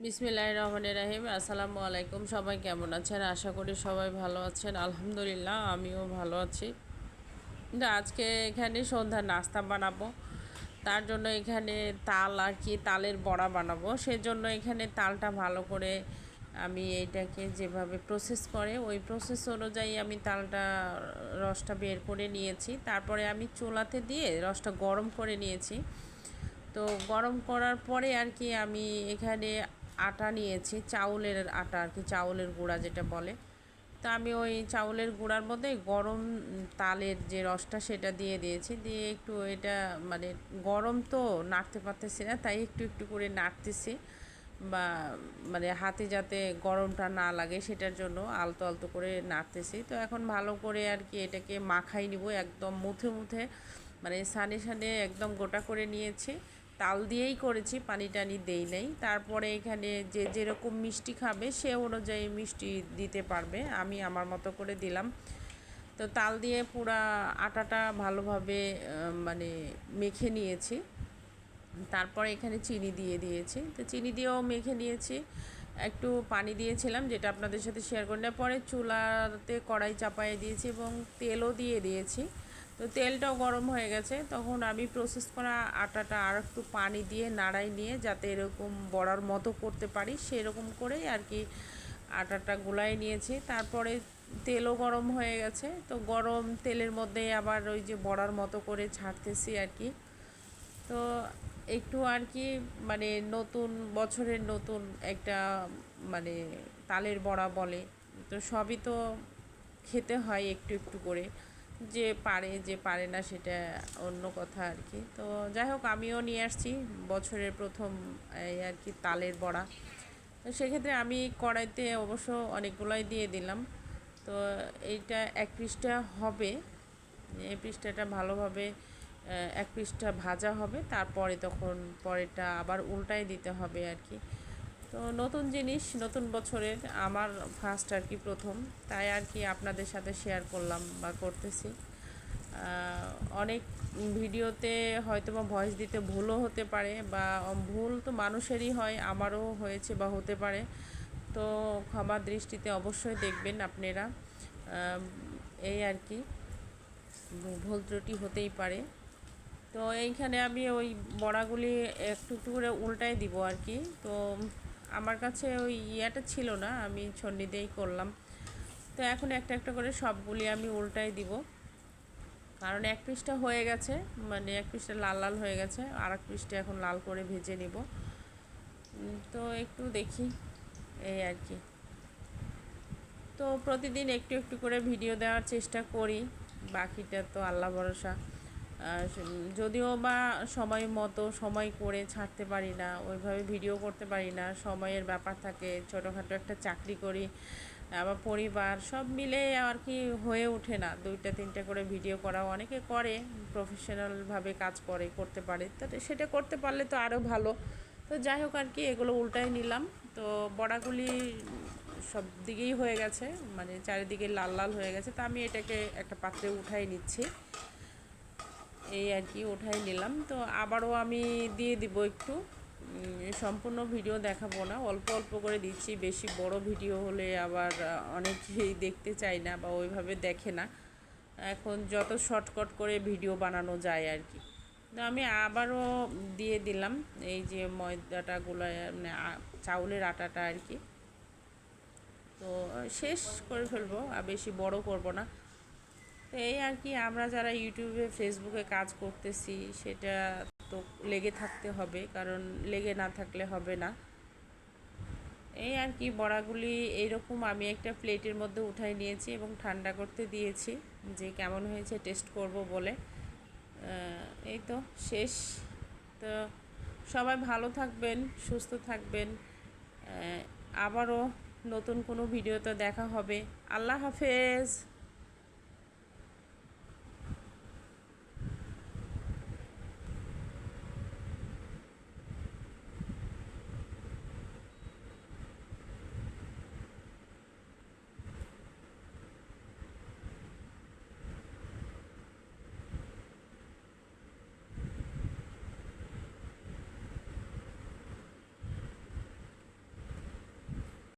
বিসমিল্লাহির রহমানির রহিম। আসসালামু আলাইকুম। সবাই কেমন আছেন? আশা করি সবাই ভালো আছেন। আলহামদুলিল্লাহ আমিও ভালো আছি। কিন্তু আজকে এখানে সন্ধ্যার নাস্তা বানাবো, তার জন্য এখানে তাল আর কি তালের বড়া বানাবো। সেজন্য এখানে তালটা ভালো করে আমি এইটাকে যেভাবে প্রসেস করে ওই প্রসেস অনুযায়ী আমি তালটা রসটা বের করে নিয়েছি। তারপরে আমি চুলাতে দিয়ে রসটা গরম করে নিয়েছি। তো গরম করার পরে আর কি আমি এখানে আটা নিয়েছি, চাউলের আটা আর কি, চাউলের গুঁড়া যেটা বলে। তো আমি ওই চাউলের গুঁড়ার মধ্যে গরম তালের যে রসটা সেটা দিয়ে দিয়েছি, দিয়ে একটু এটা মানে গরম তো নাড়তে পারতেছি না, তাই একটু একটু করে নাড়তেছি, বা মানে হাতে যাতে গরমটা না লাগে সেটার জন্য আলতো আলতো করে নাড়তেছি। তো এখন ভালো করে আর কি এটাকে মাখাই নিব, একদম মুথে মুথে মানে সানে সানে একদম গোটা করে নিয়েছি। তাল দিয়েই করেছি, পানি টানি দেই নাই। তারপরে এখানে যে যেরকম মিষ্টি খাবে সে অনুযায়ী মিষ্টি দিতে পারবে, আমি আমার মতো করে দিলাম। তো তাল দিয়ে পুরা আটাটা ভালোভাবে মানে মেখে নিয়েছি। তারপরে এখানে চিনি দিয়ে দিয়েছি, তো চিনি দিয়েও মেখে নিয়েছি। একটু পানি দিয়েছিলাম যেটা আপনাদের সাথে শেয়ার করে নেওয়ার পরে চুলাতে কড়াই চাপায়ে দিয়েছি এবং তেলও দিয়ে দিয়েছি। তো তেলটাও গরম হয়ে গেছে, তখন আমি প্রসেস করা আটাটা আর একটু পানি দিয়ে নাড়াই নিয়ে যাতে এরকম বড়ার মতো করতে পারি সেরকম করেই আর কি আটাটা গুলাই নিয়েছি। তারপরে তেলও গরম হয়ে গেছে, তো গরম তেলের মধ্যে আবার ওই যে বড়ার মতো করে ছাড়তেছি আর কি। তো একটু আর কি মানে নতুন বছরের নতুন একটা মানে তালের বড়া বলে, তো সবই তো খেতে হয় একটু একটু করে, যে পারে যে পারে না সেটা অন্য কথা আর কি। তো যাই হোক আমিও নিয়ে আসছি বছরের প্রথম এই আর কি তালের বড়া। তো সেক্ষেত্রে আমি কড়াইতে অবশ্য অনেকগুলোই দিয়ে দিলাম। তো এইটা এক পৃষ্ঠা হবে, এই পৃষ্ঠাটা ভালোভাবে এক পৃষ্ঠা ভাজা হবে, তারপরে তখন পরেরটা আবার উল্টাই দিতে হবে আর কি। তো নতুন জিনিস নতুন বছরের আমার ফার্স্ট আর কি প্রথম, তাই আর কি আপনাদের সাথে শেয়ার করলাম বা করতেছি। অনেক ভিডিওতে হয়তো বা ভয়েস দিতে ভুলও হতে পারে, বা ভুল তো মানুষেরই হয়, আমারও হয়েছে বা হতে পারে। তো ক্ষমার দৃষ্টিতে অবশ্যই দেখবেন আপনারা, এই আর কি ভুল ত্রুটি হতেই পারে। তো এইখানে আমি ওই বড়াগুলি একটু একটু করে উল্টাই দিব আর কি। তো আমার কাছে ওই ইয়েটা ছিল না, আমি ছন্নি দিয়েই করলাম। তো এখন একটা একটা করে সবগুলি আমি উল্টাই দিব, কারণ এক পিসটা হয়ে গেছে, মানে এক পিসটা লাল লাল হয়ে গেছে, আর এক পিসটা এখন লাল করে ভেজে নিব। তো একটু দেখি এই আর কি। তো প্রতিদিন একটু একটু করে ভিডিও দেওয়ার চেষ্টা করি, বাকিটা তো আল্লাহ ভরসা। যদিও বা সময় মতো সময় করে ছাড়তে পারি না, ওইভাবে ভিডিও করতে পারি না, সময়ের ব্যাপার থাকে, ছোটোখাটো একটা চাকরি করি, আবার পরিবার সব মিলে আর কি হয়ে ওঠে না দুইটা তিনটা করে ভিডিও করা। অনেকে করে প্রফেশনালভাবে কাজ করে, করতে পারে, তো সেটা করতে পারলে তো আরও ভালো। তো যাই হোক আর কি এগুলো উল্টাই নিলাম। তো বড়াগুলি সব দিকেই হয়ে গেছে, মানে চারিদিকে লাল লাল হয়ে গেছে, তো আমি এটাকে একটা পাত্রে উঠাই নিচ্ছি, এই আর কি উঠাই নিলাম। তো আবারও আমি দিয়ে দিব একটু, সম্পূর্ণ ভিডিও দেখাবো না, অল্প অল্প করে দিচ্ছি, বেশি বড় ভিডিও হলে আবার অনেকেই দেখতে চায় না বা ওইভাবে দেখে না। এখন যত শর্টকাট করে ভিডিও বানানো যায় আর কি। তো আমি আবারও দিয়ে দিলাম এই যে ময়দাটাগুলো, মানে চাউলের আটাটা আর কি। তো শেষ করে ফেলবো, আর বেশি বড় করব না। তো এই আর কি, আমরা যারা ইউটিউবে ফেসবুকে কাজ করতেছি সেটা তো লেগে থাকতে হবে, কারণ লেগে না থাকলে হবে না। এই আর কি বড়াগুলি এইরকম আমি একটা প্লেটের মধ্যে উঠাই নিয়েছি এবং ঠান্ডা করতে দিয়েছি, যে কেমন হয়েছে টেস্ট করব বলে। এই তো শেষ। তো সবাই ভালো থাকবেন, সুস্থ থাকবেন। আবারও নতুন কোনো ভিডিওতে দেখা হবে। আল্লাহ হাফেজ।